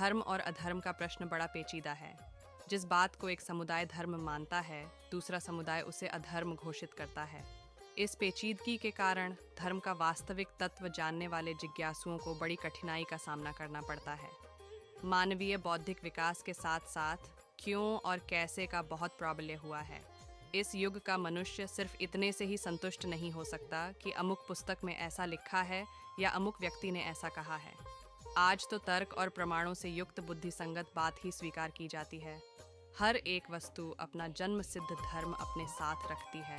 धर्म और अधर्म का प्रश्न बड़ा पेचीदा है। जिस बात को एक समुदाय धर्म मानता है, दूसरा समुदाय उसे अधर्म घोषित करता है। इस पेचीदगी के कारण धर्म का वास्तविक तत्व जानने वाले जिज्ञासुओं को बड़ी कठिनाई का सामना करना पड़ता है। मानवीय बौद्धिक विकास के साथ साथ क्यों और कैसे का बहुत प्राबल्य हुआ है। इस युग का मनुष्य सिर्फ इतने से ही संतुष्ट नहीं हो सकता कि अमुक पुस्तक में ऐसा लिखा है या अमुक व्यक्ति ने ऐसा कहा है। आज तो तर्क और प्रमाणों से युक्त बुद्धि संगत बात ही स्वीकार की जाती है। हर एक वस्तु अपना जन्म सिद्ध धर्म अपने साथ रखती है।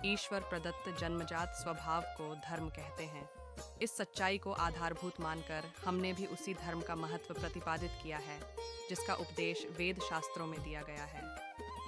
ईश्वर प्रदत्त जन्मजात स्वभाव को धर्म कहते हैं। इस सच्चाई को आधारभूत मानकर हमने भी उसी धर्म का महत्व प्रतिपादित किया है जिसका उपदेश वेद शास्त्रों में दिया गया है।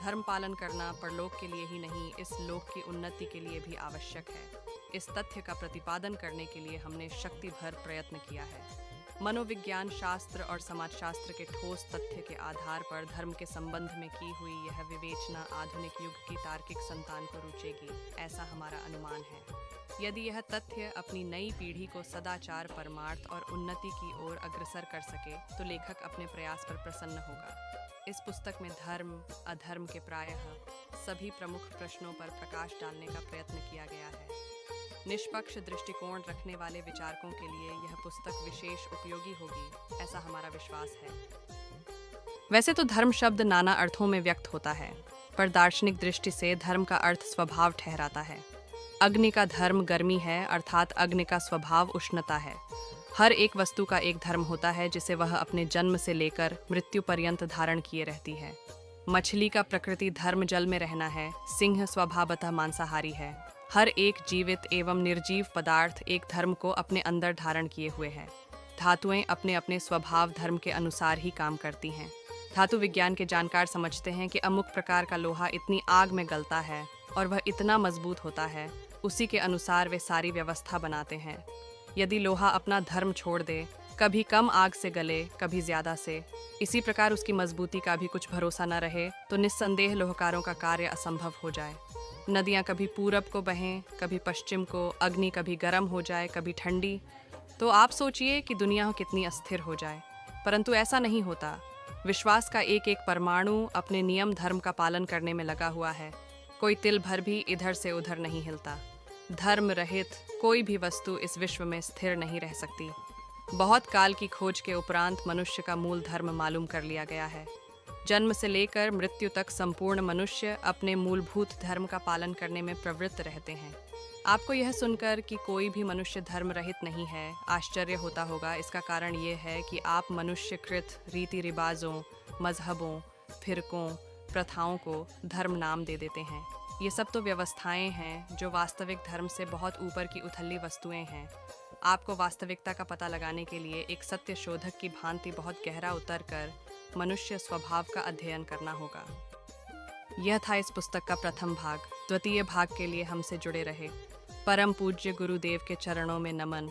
धर्म पालन करना परलोक के लिए ही नहीं, इस लोक की उन्नति के लिए भी आवश्यक है। इस तथ्य का प्रतिपादन करने के लिए हमने शक्ति भर प्रयत्न किया है। मनोविज्ञान शास्त्र और समाजशास्त्र के ठोस तथ्य के आधार पर धर्म के संबंध में की हुई यह विवेचना आधुनिक युग की तार्किक संतान को रुचेगी, ऐसा हमारा अनुमान है। यदि यह तथ्य अपनी नई पीढ़ी को सदाचार, परमार्थ और उन्नति की ओर अग्रसर कर सके तो लेखक अपने प्रयास पर प्रसन्न होगा। इस पुस्तक में धर्म अधर्म के प्रायः सभी प्रमुख प्रश्नों पर प्रकाश डालने का प्रयत्न किया गया है। निष्पक्ष दृष्टिकोण रखने वाले विचारकों के लिए यह पुस्तक विशेष उपयोगी होगी, ऐसा हमारा विश्वास है। वैसे तो धर्म शब्द नाना अर्थों में व्यक्त होता है, पर दार्शनिक दृष्टि से धर्म का अर्थ स्वभाव ठहराता है। अग्नि का धर्म गर्मी है, अर्थात अग्नि का स्वभाव उष्णता है। हर एक वस्तु का एक धर्म होता है जिसे वह अपने जन्म से लेकर मृत्यु पर्यंत धारण किए रहती है। मछली का प्रकृति धर्म जल में रहना है। सिंह स्वभावतः मांसाहारी है। हर एक जीवित एवं निर्जीव पदार्थ एक धर्म को अपने अंदर धारण किए हुए है। धातुएं अपने अपने स्वभाव धर्म के अनुसार ही काम करती हैं। धातु विज्ञान के जानकार समझते हैं कि अमुक प्रकार का लोहा इतनी आग में गलता है और वह इतना मजबूत होता है, उसी के अनुसार वे सारी व्यवस्था बनाते हैं। यदि लोहा अपना धर्म छोड़ दे, कभी कम आग से गले, कभी ज्यादा से, इसी प्रकार उसकी मजबूती का भी कुछ भरोसा न रहे तो निस्संदेह लोहकारों का कार्य असंभव हो जाए। नदियाँ कभी पूरब को बहें, कभी पश्चिम को, अग्नि कभी गर्म हो जाए, कभी ठंडी, तो आप सोचिए कि दुनिया कितनी अस्थिर हो जाए। परंतु ऐसा नहीं होता। विश्वास का एक एक परमाणु अपने नियम धर्म का पालन करने में लगा हुआ है। कोई तिल भर भी इधर से उधर नहीं हिलता। धर्म रहित कोई भी वस्तु इस विश्व में स्थिर नहीं रह सकती। बहुत काल की खोज के उपरांत मनुष्य का मूल धर्म मालूम कर लिया गया है। जन्म से लेकर मृत्यु तक संपूर्ण मनुष्य अपने मूलभूत धर्म का पालन करने में प्रवृत्त रहते हैं। आपको यह सुनकर कि कोई भी मनुष्य धर्म रहित नहीं है आश्चर्य होता होगा। इसका कारण ये है कि आप मनुष्यकृत रीति रिवाजों, मजहबों, फिरकों, प्रथाओं को धर्म नाम दे देते हैं। ये सब तो व्यवस्थाएं हैं जो वास्तविक धर्म से बहुत ऊपर की उथली वस्तुएं हैं। आपको वास्तविकता का पता लगाने के लिए एक सत्य शोधक की भांति बहुत गहरा उतरकर मनुष्य स्वभाव का अध्ययन करना होगा। यह था इस पुस्तक का प्रथम भाग। द्वितीय भाग के लिए हमसे जुड़े रहे। परम पूज्य गुरुदेव के चरणों में नमन।